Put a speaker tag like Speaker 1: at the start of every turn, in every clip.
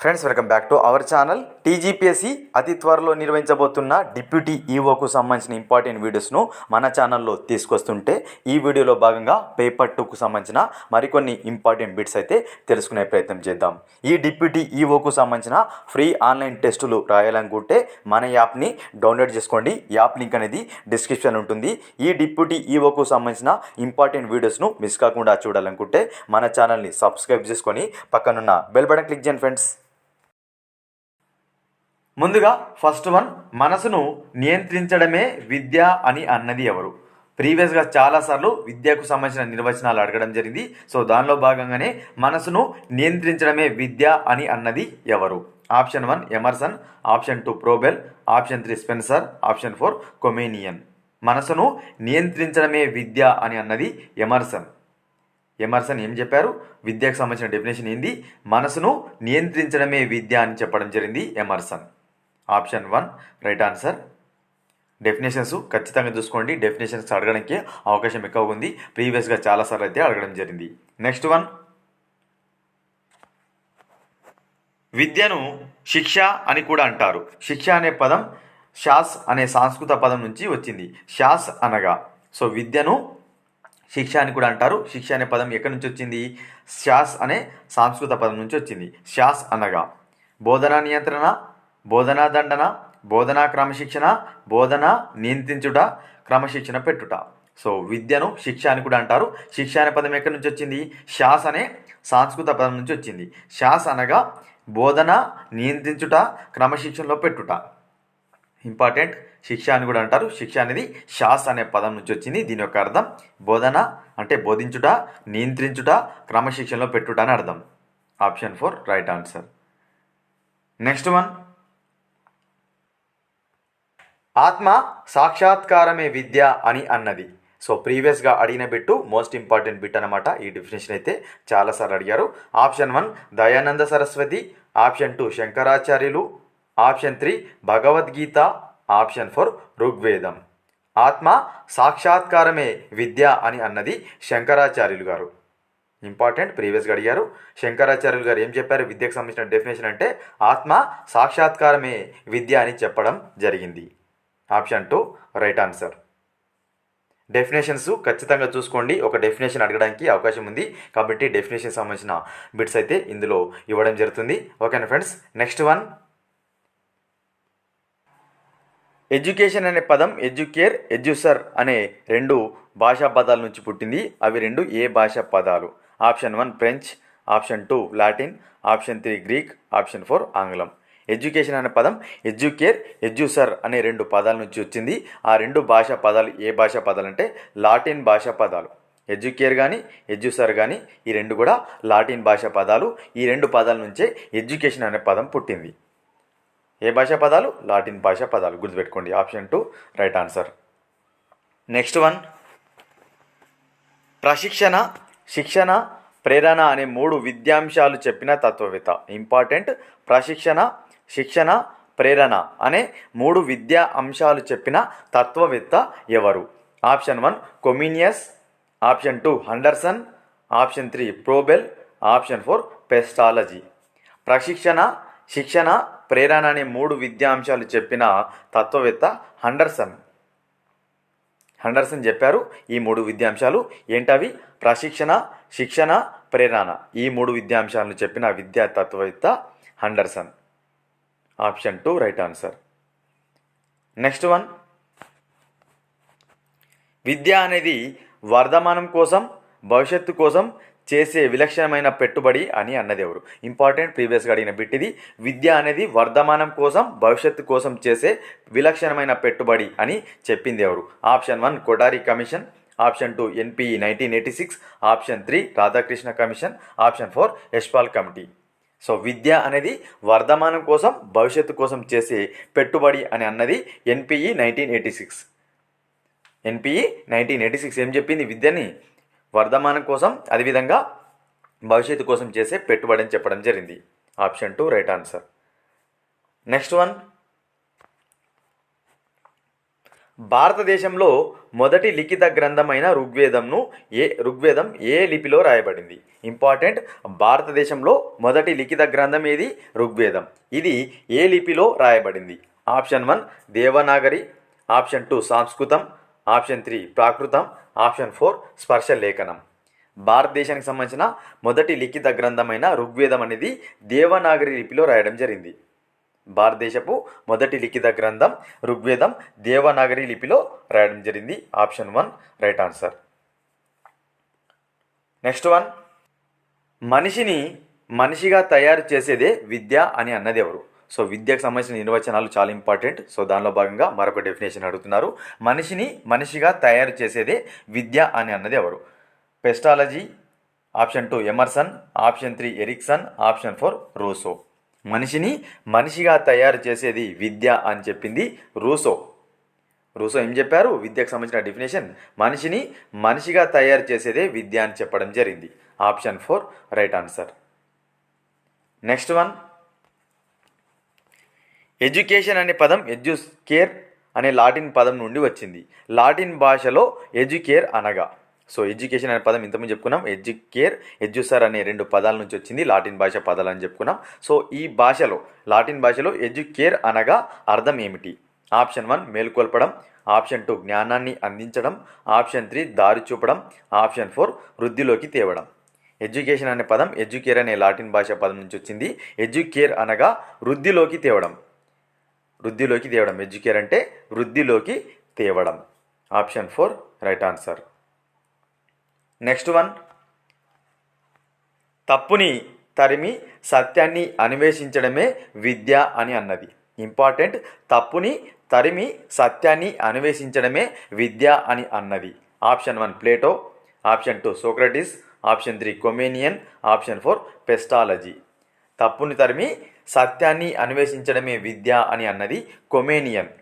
Speaker 1: Friends, welcome back to our channel. TGPSC అతి త్వరలో నిర్వహించబోతున్న deputy ఈఓకు సంబంధించిన ఇంపార్టెంట్ వీడియోస్ను మన ఛానల్లో తీసుకొస్తుంటే ఈ వీడియోలో భాగంగా పేపర్ 2కు సంబంధించిన మరికొన్ని ఇంపార్టెంట్ బిట్స్ అయితే తెలుసుకునే ప్రయత్నం చేద్దాం. ఈ డిప్యూటీ ఈఓకు సంబంధించిన ఫ్రీ ఆన్లైన్ టెస్టులు రాయాలనుకుంటే మన యాప్ని డౌన్లోడ్ చేసుకోండి. యాప్ లింక్ అనేది డిస్క్రిప్షన్ ఉంటుంది. ఈ డిప్యూటీ ఈఓకు సంబంధించిన ఇంపార్టెంట్ వీడియోస్ను మిస్ కాకుండా చూడాలనుకుంటే మన ఛానల్ని సబ్స్క్రైబ్ చేసుకొని పక్కనున్న బెల్ బటన్ క్లిక్ చేయండి ఫ్రెండ్స్. ముందుగా ఫస్ట్ వన్, మనసును నియంత్రించడమే విద్య అని అన్నది ఎవరు? ప్రీవియస్గా చాలాసార్లు విద్యకు సంబంధించిన నిర్వచనాలు అడగడం జరిగింది. సో దానిలో భాగంగానే మనసును నియంత్రించడమే విద్య అని అన్నది ఎవరు? Option 1 Emerson, option 2 ప్రోబెల్, option 3 Spencer, option 4 కొమేనియన్. మనసును నియంత్రించడమే విద్య అని అన్నది ఎమర్సన్. ఎమర్సన్ ఏం చెప్పారు? విద్యకు సంబంధించిన డెఫినేషన్ ఏంది? మనసును నియంత్రించడమే విద్య అని చెప్పడం జరిగింది Emerson. Option 1 right answer. Definitions ఖచ్చితంగా చూసుకోండి. డెఫినేషన్స్ అడగడానికి అవకాశం ఎక్కువ ఉంది. ప్రీవియస్గా చాలాసార్లు అయితే అడగడం జరిగింది. నెక్స్ట్ వన్, విద్యను శిక్ష అని కూడా అంటారు. శిక్ష అనే పదం శాస్ అనే సంస్కృత పదం నుంచి వచ్చింది. శాస్ అనగా, సో విద్యను శిక్ష అని కూడా అంటారు. శిక్ష అనే పదం ఎక్కడి నుంచి వచ్చింది? శాస్ అనే సంస్కృత పదం నుంచి వచ్చింది. శాస్ అనగా బోధనా నియంత్రణ, బోధనా దండన, బోధనా క్రమశిక్షణ, బోధన నియంత్రించుట, క్రమశిక్షణ పెట్టుట. సో విద్యను శిక్ష అని కూడా అంటారు. శిక్ష అనే పదం ఎక్కడి నుంచి వచ్చింది? శాస్ అనే సంస్కృత పదం నుంచి వచ్చింది. శాస్ అనగా బోధన నియంత్రించుట, క్రమశిక్షణలో పెట్టుట. ఇంపార్టెంట్. శిక్ష అని కూడా అంటారు. శిక్ష అనేది శాస్ అనే పదం నుంచి వచ్చింది. దీని యొక్క అర్థం బోధన అంటే బోధించుట, నియంత్రించుట, క్రమశిక్షణలో పెట్టుట అని అర్థం. Option 4 right answer. Next one, ఆత్మ సాక్షాత్కారమే విద్య అని అన్నది. సో ప్రీవియస్గా అడిగిన బిట్టు మోస్ట్ ఇంపార్టెంట్ బిట్ అనమాట. ఈ డెఫినేషన్ అయితే చాలాసార్లు అడిగారు. ఆప్షన్ 1 దయానంద సరస్వతి, ఆప్షన్ 2 శంకరాచార్యులు, ఆప్షన్ 3 భగవద్గీత, ఆప్షన్ 4 ఋగ్వేదం. ఆత్మ సాక్షాత్కారమే విద్య అని అన్నది శంకరాచార్యులు గారు. ఇంపార్టెంట్, ప్రీవియస్గా అడిగారు. శంకరాచార్యులు గారు ఏం చెప్పారు? విద్యకు సంబంధించిన డెఫినేషన్ అంటే ఆత్మ సాక్షాత్కారమే విద్య అని చెప్పడం జరిగింది. Option 2 right answer. డెఫినేషన్స్ ఖచ్చితంగా చూసుకోండి. ఒక డెఫినేషన్ అడగడానికి అవకాశం ఉంది కాబట్టి డెఫినేషన్ సంబంధించిన బిట్స్ అయితే ఇందులో ఇవ్వడం జరుగుతుంది. ఓకేనా ఫ్రెండ్స్. నెక్స్ట్ వన్, ఎడ్యుకేషన్ అనే పదం ఎడ్యుకేర్, ఎడ్యుసర్ అనే రెండు భాషా పదాల నుంచి పుట్టింది. అవి రెండు ఏ భాషా పదాలు? Option 1 French, option 2 Latin, option 3 Greek, option 4 ఆంగ్లం. ఎడ్యుకేషన్ అనే పదం ఎడ్యుకేర్, ఎడ్యుసర్ అనే రెండు పదాల నుంచి వచ్చింది. ఆ రెండు భాషా పదాలు ఏ భాషా పదాలు అంటే లాటిన్ భాషా పదాలు. ఎడ్యుకేర్ కానీ ఎడ్యుసర్ కానీ ఈ రెండు కూడా లాటిన్ భాషా పదాలు. ఈ రెండు పదాల నుంచే ఎడ్యుకేషన్ అనే పదం పుట్టింది. ఏ భాషా పదాలు? లాటిన్ భాషా పదాలు. గుర్తుపెట్టుకోండి. Option 2 right answer. Next one, ప్రశిక్షణ, శిక్షణ, ప్రేరణ అనే మూడు విద్యాంశాలు చెప్పిన తత్వవేత్త. ఇంపార్టెంట్. ప్రశిక్షణ, శిక్షణ, ప్రేరణ అనే మూడు విద్యా అంశాలు చెప్పిన తత్వవేత్త ఎవరు? Option 1 Comenius, option 2 Henderson, option 3 Froebel, option 4 Pestalozzi. ప్రశిక్షణ, శిక్షణ, ప్రేరణ అనే మూడు విద్యాంశాలు చెప్పిన తత్వవేత్త హండర్సన్. హండర్సన్ చెప్పారు ఈ మూడు విద్యాంశాలు. ఏంటవి? ప్రశిక్షణ, శిక్షణ, ప్రేరణ. ఈ మూడు విద్యాంశాలను చెప్పిన విద్యా తత్వవేత్త Henderson. Option 2 right answer. Next one, విద్య అనేది వర్ధమానం కోసం, భవిష్యత్తు కోసం చేసే విలక్షణమైన పెట్టుబడి అని అన్నది ఎవరు? ఇంపార్టెంట్, ప్రీవియస్గా అడిగిన బిట్ ఇది. విద్య అనేది వర్ధమానం కోసం, భవిష్యత్తు కోసం చేసే విలక్షణమైన పెట్టుబడి అని చెప్పింది ఎవరు? Option 1 Kothari commission, option 2 NPE 1986, option 3 Radhakrishna commission, option 4 Yashpal committee. So విద్య అనేది వర్ధమానం కోసం, భవిష్యత్తు కోసం చేసే పెట్టుబడి అని అన్నది ఎన్పిఈ 1986. ఎన్పిఈ 1986 ఏం చెప్పింది? విద్యని వర్ధమానం కోసం, అదేవిధంగా భవిష్యత్తు కోసం చేసే పెట్టుబడి అని చెప్పడం జరిగింది. Option 2 right answer. Next one, భారతదేశంలో మొదటి లిఖిత గ్రంథమైన ఋగ్వేదం ఏ లిపిలో రాయబడింది? ఇంపార్టెంట్. భారతదేశంలో మొదటి లిఖిత గ్రంథం ఏది? ఋగ్వేదం. ఇది ఏ లిపిలో రాయబడింది? ఆప్షన్ 1 దేవనాగరి, ఆప్షన్ 2 సంస్కృతం, ఆప్షన్ 3 ప్రాకృతం, ఆప్షన్ 4 స్పర్శ లేఖనం. భారతదేశానికి సంబంధించిన మొదటి లిఖిత గ్రంథమైన ఋగ్వేదం అనేది దేవనాగరి లిపిలో రాయడం జరిగింది. భారతదేశపు మొదటి లిఖిత గ్రంథం ఋగ్వేదం దేవనాగరి లిపిలో రాయడం జరిగింది. Option 1 right answer. Next one, మనిషిని మనిషిగా తయారు చేసేదే విద్య అని అన్నది ఎవరు? సో విద్యకు సంబంధించిన నిర్వచనాలు చాలా ఇంపార్టెంట్. సో దానిలో భాగంగా మరొక డెఫినేషన్ అడుగుతున్నారు. మనిషిని మనిషిగా తయారు చేసేదే విద్య అని అన్నది ఎవరు? Pestalozzi, option 2 Emerson, option 3 Erikson, option 4 Rousseau. మనిషిని మనిషిగా తయారు చేసేది విద్య అని చెప్పింది రూసో. రూసో ఏం చెప్పారు? విద్యకు సంబంధించిన డెఫినేషన్ మనిషిని మనిషిగా తయారు చేసేదే విద్య అని చెప్పడం జరిగింది. Option 4 right answer. Next one, education అనే పదం ఎడ్యుకేర్ అనే లాటిన్ పదం నుండి వచ్చింది. లాటిన్ భాషలో ఎడ్యుకేర్ అనగా? సో ఎడ్యుకేషన్ అనే పదం ఇంతకుముందు చెప్పుకున్నాం. ఎడ్యుకేర్, ఎడ్యుసర్ అనే 2 పదాల నుంచి వచ్చింది. లాటిన్ భాష పదాలు అని చెప్పుకున్నాం. సో ఈ భాషలో లాటిన్ భాషలో ఎడ్యుకేర్ అనగా అర్థం ఏమిటి? ఆప్షన్ 1 మేల్కొల్పడం, ఆప్షన్ 2 జ్ఞానాన్ని అందించడం, ఆప్షన్ 3 దారి చూపడం, ఆప్షన్ 4 వృద్ధిలోకి తేవడం. ఎడ్యుకేషన్ అనే పదం ఎడ్యుకేర్ అనే లాటిన్ భాష పదం నుంచి వచ్చింది. ఎడ్యుకేర్ అనగా వృద్ధిలోకి తేవడం. వృద్ధిలోకి తేవడం. ఎడ్యుకేర్ అంటే వృద్ధిలోకి తేవడం. Option 4 right answer. Next one, తప్పుని తరిమి సత్యాన్ని అన్వేషించడమే విద్య అని అన్నది. ఇంపార్టెంట్. తప్పుని తరిమి సత్యాన్ని అన్వేషించడమే విద్య అని అన్నది. Option 1 Plato, option 2 Socrates, option 3 Comenius, option 4 Pestalozzi. తప్పుని తరిమి సత్యాన్ని అన్వేషించడమే విద్య అని అన్నది కొమేనియన్.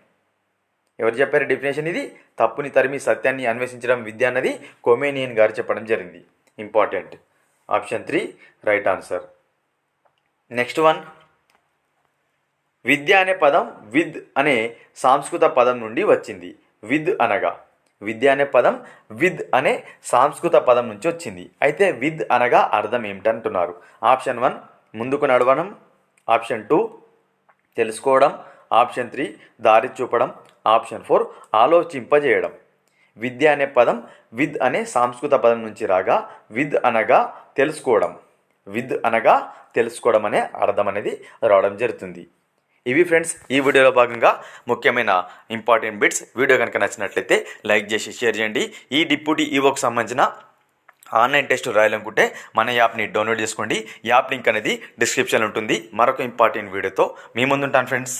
Speaker 1: ఎవరు చెప్పారు డెఫినేషన్ ఇది? తప్పుని తరిమి సత్యాన్ని అన్వేషించడం విద్య అన్నది కొమేనియన్ గారు చెప్పడం జరిగింది. Important. Option 3 right answer. Next one, విద్య అనే పదం విద్ అనే సంస్కృత పదం నుండి వచ్చింది. విద్ అనగా? విద్య అనే పదం విద్ అనే సంస్కృత పదం నుంచి వచ్చింది. అయితే విద్ అనగా అర్థం ఏమిటంటున్నారు? ఆప్షన్ 1 ముందుకు నడవడం, ఆప్షన్ 2 తెలుసుకోవడం, ఆప్షన్ 3 దారి చూపడం, ఆప్షన్ 4 ఆలోచింపజేయడం. విద్య అనే పదం విద్ అనే సంస్కృత పదం నుంచి రాగా విద్ అనగా తెలుసుకోవడం, విద్ అనగా తెలుసుకోవడం అనే అర్థం అనేది రావడం జరుగుతుంది. ఇవి ఫ్రెండ్స్ ఈ వీడియోలో భాగంగా ముఖ్యమైన ఇంపార్టెంట్ బిట్స్. వీడియో కనుక నచ్చినట్లయితే లైక్ చేసి షేర్ చేయండి. ఈ డిప్యూటీ ఈవోకి సంబంధించిన ఆన్లైన్ టెస్ట్ రాయాలనుకుంటే మన యాప్ని డౌన్లోడ్ చేసుకోండి. యాప్ లింక్ అనేది డిస్క్రిప్షన్లో ఉంటుంది. మరొక ఇంపార్టెంట్ వీడియోతో మీ ముందుంటాను ఫ్రెండ్స్.